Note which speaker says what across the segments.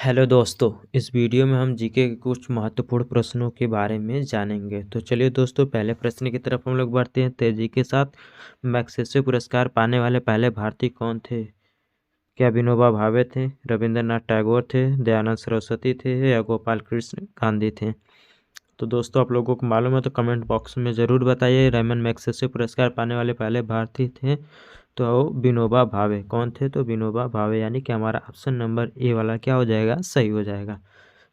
Speaker 1: Hello दोस्तों, इस video में हम जीके के कुछ महत्वपूर्ण प्रश्नों के बारे में जानेंगे। तो चलिए दोस्तों, पहले प्रश्न की तरफ हम लोग बढ़ते हैं तेजी के साथ। मैग्सेसे पुरस्कार पाने वाले पहले भारतीय कौन थे? क्या विनोबा भावे थे, रविंद्रनाथ टैगोर थे, दयानंद सरस्वती थे या गोपाल कृष्ण गांधी थे? तो दोस्तों, आप लोगों को मालूम है तो कमेंट बॉक्स में ज़रूर बताइए। रेमन मैग्सेसे पुरस्कार पाने वाले पहले भारतीय थे तो विनोबा भावे। कौन थे? तो विनोबा भावे, यानी कि हमारा ऑप्शन नंबर ए वाला क्या हो जाएगा? सही हो जाएगा।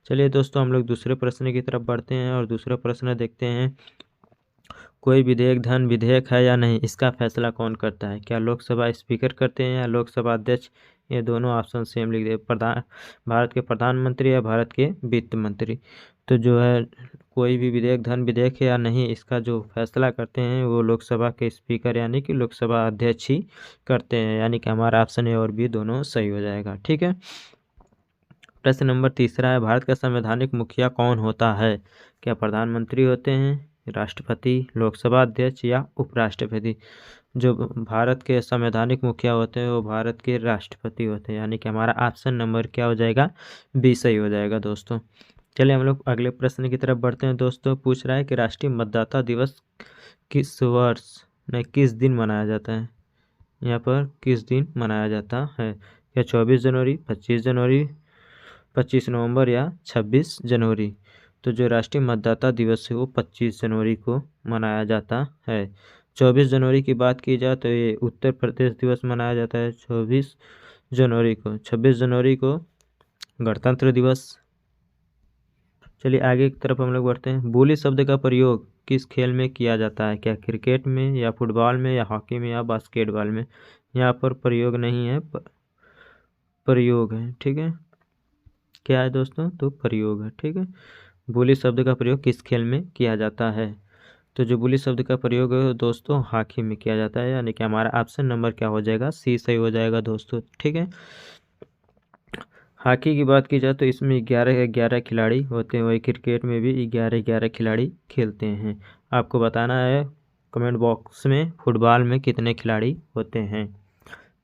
Speaker 1: चलिए दोस्तों, हम लोग दूसरे प्रश्न की तरफ बढ़ते हैं और दूसरा प्रश्न देखते हैं। कोई विधेयक धन विधेयक है या नहीं, इसका फैसला कौन करता है? क्या लोकसभा स्पीकर करते हैं या लोकसभा अध्यक्ष? ये दोनों ऑप्शन सेम लिख दे। भारत के प्रधानमंत्री या भारत के वित्त मंत्री? तो जो है, कोई भी विधेयक धन विधेयक है या नहीं, इसका जो फैसला करते हैं वो लोकसभा के स्पीकर यानी कि लोकसभा अध्यक्ष ही करते हैं, यानी कि हमारा ऑप्शन ए और बी दोनों सही हो जाएगा। ठीक है। प्रश्न नंबर तीसरा है, भारत का संवैधानिक मुखिया कौन होता है? क्या प्रधानमंत्री होते हैं, राष्ट्रपति, लोकसभा अध्यक्ष या उपराष्ट्रपति? जो भारत के संवैधानिक मुखिया होते हैं वो भारत के राष्ट्रपति होते हैं, यानी कि हमारा ऑप्शन नंबर क्या हो जाएगा? बी सही हो जाएगा दोस्तों। चलिए हम लोग अगले प्रश्न की तरफ बढ़ते हैं। दोस्तों, पूछ रहा है कि राष्ट्रीय मतदाता दिवस किस वर्ष में किस दिन मनाया जाता है? यहाँ पर किस दिन मनाया जाता है? क्या 24 जनवरी, 25 जनवरी, 25 नवंबर या 26 जनवरी? तो जो राष्ट्रीय मतदाता दिवस है वो 25 जनवरी को मनाया जाता है। 24 जनवरी की बात की जाए तो ये उत्तर प्रदेश दिवस मनाया जाता है 24 जनवरी को। 26 जनवरी को गणतंत्र दिवस। चलिए आगे की तरफ हम लोग बढ़ते हैं। बोली शब्द का प्रयोग किस खेल में किया जाता है? क्या क्रिकेट में या फुटबॉल में या हॉकी में या बास्केटबॉल में? यहाँ पर प्रयोग नहीं है, प्रयोग है। ठीक है, क्या है दोस्तों? तो प्रयोग है। ठीक है, बोली शब्द का प्रयोग किस खेल में किया जाता है? तो जो बोली शब्द का प्रयोग है दोस्तों हॉकी में किया जाता है, यानी कि हमारा ऑप्शन नंबर क्या हो जाएगा? सी सही हो जाएगा दोस्तों। ठीक है, हॉकी की बात की जाए तो इसमें 11 खिलाड़ी होते हैं, वही क्रिकेट में भी 11 खिलाड़ी खेलते हैं। आपको बताना है कमेंट बॉक्स में फुटबॉल में कितने खिलाड़ी होते हैं।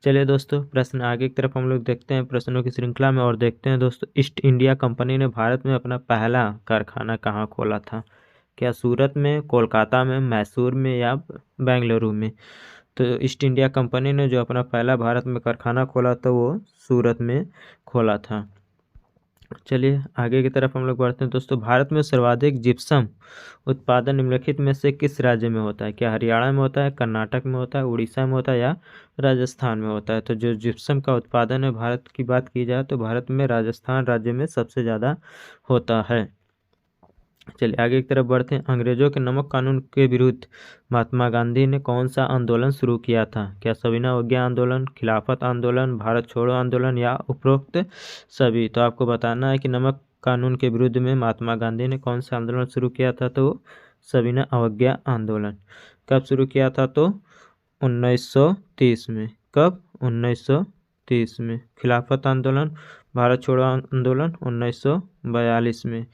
Speaker 1: चलिए दोस्तों, प्रश्न आगे की तरफ हम लोग देखते हैं प्रश्नों की श्रृंखला में और देखते हैं दोस्तों, ईस्ट इंडिया कंपनी ने भारत में अपना पहला कारखाना कहाँ खोला था? क्या सूरत में, कोलकाता में, मैसूर में या बेंगलुरु में? तो ईस्ट इंडिया कंपनी ने जो अपना पहला भारत में कारखाना खोला था वो सूरत में खोला था। चलिए आगे की तरफ हम लोग बढ़ते हैं दोस्तों, भारत में सर्वाधिक जिप्सम उत्पादन निम्नलिखित में से किस राज्य में होता है? क्या हरियाणा में होता है, कर्नाटक में होता है, उड़ीसा में होता है या राजस्थान में होता है? तो जो जिप्सम का उत्पादन है भारत की बात की जाए तो भारत में राजस्थान राज्य में सबसे ज़्यादा होता है। चलिए आगे की तरफ बढ़ते हैं। अंग्रेजों के नमक कानून के विरुद्ध महात्मा गांधी ने कौन सा आंदोलन शुरू किया था? क्या सविनय अवज्ञा आंदोलन, खिलाफत आंदोलन, भारत छोड़ो आंदोलन या उपरोक्त सभी? तो आपको बताना है कि नमक कानून के विरुद्ध में महात्मा गांधी ने कौन सा आंदोलन शुरू किया था? तो सविनय अवज्ञा आंदोलन। कब शुरू किया था? तो 1930 में। कब? 1930 में। खिलाफत आंदोलन, भारत छोड़ो आंदोलन 1942 में।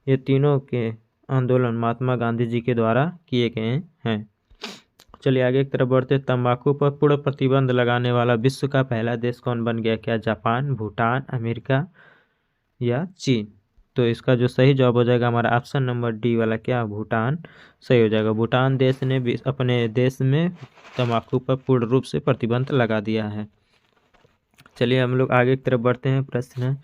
Speaker 1: ये तीनों के आंदोलन महात्मा गांधी जी के द्वारा किए गए हैं। चलिए आगे की तरफ बढ़ते, तंबाकू पर पूर्ण प्रतिबंध लगाने वाला विश्व का पहला देश कौन बन गया? क्या जापान, भूटान, अमेरिका या चीन? तो इसका जो सही जवाब हो जाएगा हमारा ऑप्शन नंबर डी वाला, क्या? भूटान सही हो जाएगा। भूटान देश ने भी अपने देश में तंबाकू पर पूर्ण रूप से प्रतिबंध लगा दिया है। चलिए हम लोग आगे की तरफ बढ़ते हैं। प्रश्न है,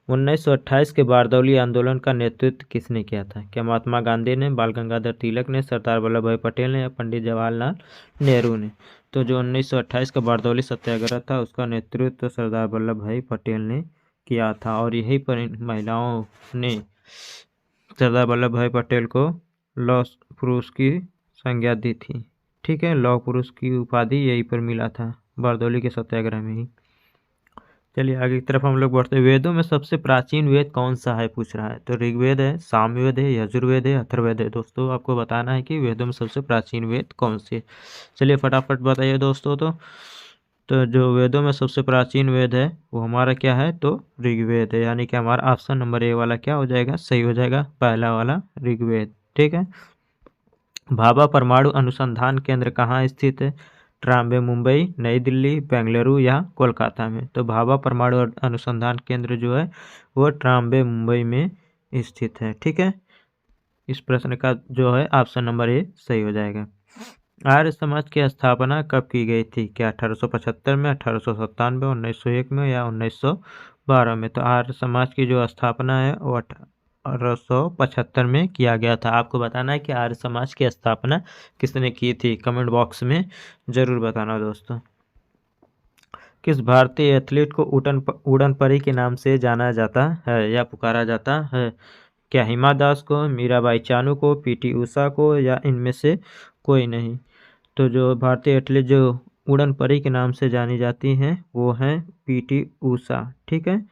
Speaker 1: 1928 के बारदौली आंदोलन का नेतृत्व किसने किया था? क्या महात्मा गांधी ने, बाल गंगाधर तिलक ने, सरदार वल्लभ भाई पटेल ने या पंडित जवाहरलाल नेहरू ने? तो जो 1928 का बारदौली सत्याग्रह था उसका नेतृत्व सरदार वल्लभ भाई पटेल ने किया था, और यहीं पर इन महिलाओं ने सरदार वल्लभ भाई पटेल को लौह पुरुष की संज्ञा दी थी। ठीक है, लौह पुरुष की उपाधि यहीं पर मिला था बारदौली के सत्याग्रह में ही। चलिए आगे की तरफ हम लोग बढ़ते हैं। वेदों में सबसे प्राचीन वेद कौन सा है पूछ रहा है? तो ऋग्वेद है, सामवेद है, यजुर्वेद है, अथर्ववेद है। दोस्तों आपको बताना है कि वेदों में सबसे प्राचीन वेद कौन से? चलिए फटाफट बताइए दोस्तों। तो जो वेदों में सबसे प्राचीन वेद है वो हमारा क्या है? तो ऋग्वेद है, यानी कि हमारा ऑप्शन नंबर ए वाला क्या हो जाएगा? सही हो जाएगा, पहला वाला ऋग्वेद। ठीक है, भाभा परमाणु अनुसंधान केंद्र कहाँ स्थित है? ट्राम्बे मुंबई, नई दिल्ली, बेंगलुरु या कोलकाता में। तो भाभा परमाणु अनुसंधान केंद्र जो है वो ट्राम्बे मुंबई में स्थित है। ठीक है, इस प्रश्न का जो है ऑप्शन नंबर ए सही हो जाएगा। आर्य समाज की स्थापना कब की गई थी? क्या 1875 में, 1897 में, 1901 में या 1912 में? तो आर्य समाज की जो स्थापना है वो 1875 में किया गया था। आपको बताना है कि आर्य समाज की स्थापना किसने की थी, कमेंट बॉक्स में जरूर बताना दोस्तों। किस भारतीय एथलीट को उड़न परी के नाम से जाना जाता है या पुकारा जाता है? क्या हिमा दास को, मीराबाई चानू को, पीटी उषा को या इनमें से कोई नहीं? तो जो भारतीय एथलीट जो उड़न परी के नाम से जानी जाती हैं वो हैं पीटी उषा। ठीक है,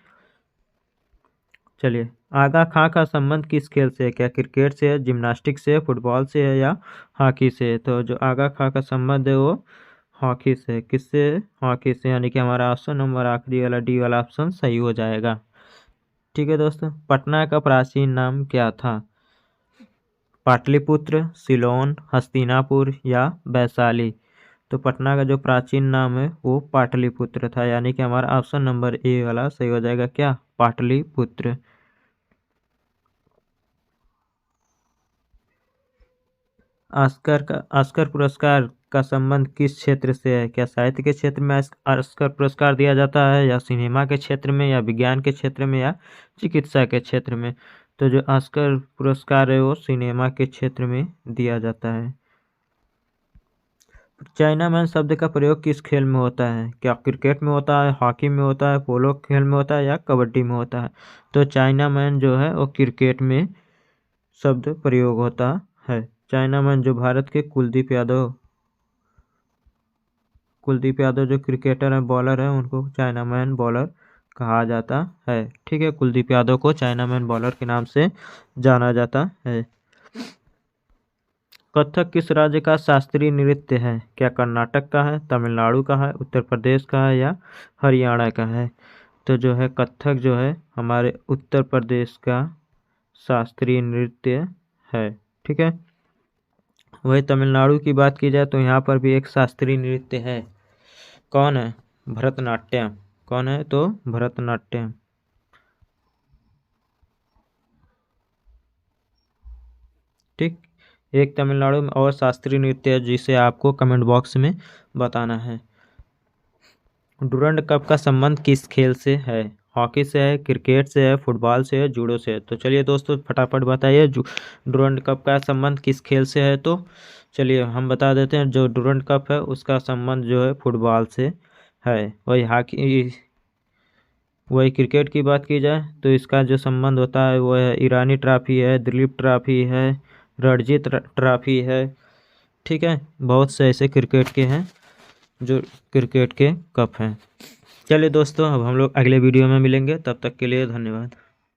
Speaker 1: चलिए। आगा खां का संबंध किस खेल से है? क्या क्रिकेट से है, जिम्नास्टिक से है, फुटबॉल से है या हॉकी से है? तो जो आगा खां का संबंध है वो हॉकी से। किससे? हॉकी से, यानी कि हमारा ऑप्शन नंबर आखिरी वाला डी वाला ऑप्शन सही हो जाएगा। ठीक है दोस्तों, पटना का प्राचीन नाम क्या था? पाटलिपुत्र, सिलोन, हस्तिनापुर या वैशाली? तो पटना का जो प्राचीन नाम है वो पाटलिपुत्र था, यानी कि हमारा ऑप्शन नंबर ए वाला सही हो जाएगा। क्या? पाटलिपुत्र। ऑस्कर पुरस्कार का संबंध किस क्षेत्र से है? क्या साहित्य के क्षेत्र में ऑस्कर पुरस्कार दिया जाता है या सिनेमा के क्षेत्र में या विज्ञान के क्षेत्र में या चिकित्सा के क्षेत्र में? तो जो ऑस्कर पुरस्कार है वो सिनेमा के क्षेत्र में दिया जाता है। चाइना मैन शब्द का प्रयोग किस खेल में होता है? क्या क्रिकेट में होता है, हॉकी में होता है, पोलो खेल में होता है या कबड्डी में होता है? तो चाइना मैन जो है वो क्रिकेट में शब्द प्रयोग होता है। चाइना मैन जो भारत के कुलदीप यादव जो क्रिकेटर हैं, बॉलर हैं, उनको चाइना मैन बॉलर कहा जाता है। ठीक है, कुलदीप यादव को चाइना मैन बॉलर के नाम से जाना जाता है। कथक किस राज्य का शास्त्रीय नृत्य है? क्या कर्नाटक का है, तमिलनाडु का है, उत्तर प्रदेश का है या हरियाणा का है? तो जो है कथक जो है हमारे उत्तर प्रदेश का शास्त्रीय नृत्य है। ठीक है, वही तमिलनाडु की बात की जाए तो यहाँ पर भी एक शास्त्रीय नृत्य है। कौन है? भरतनाट्यम। कौन है? तो भरतनाट्यम। ठीक, एक तमिलनाडु में और शास्त्रीय नृत्य है जिसे आपको कमेंट बॉक्स में बताना है। डूरंड कप का संबंध किस खेल से है? हॉकी से है, क्रिकेट से है, फुटबॉल से है, जूडो से है? तो चलिए दोस्तों फटाफट बताइए डूरंड कप का संबंध किस खेल से है? तो चलिए हम बता देते हैं, जो डूरंड कप है उसका संबंध जो है फुटबॉल से है। वही क्रिकेट की बात की जाए तो इसका जो संबंध होता है वो है ईरानी ट्रॉफी है, दिलीप ट्रॉफी है, रणजी ट्रॉफी है। ठीक है, बहुत से ऐसे क्रिकेट के हैं जो क्रिकेट के कप हैं। चलिए दोस्तों, अब हम लोग अगले वीडियो में मिलेंगे, तब तक के लिए धन्यवाद।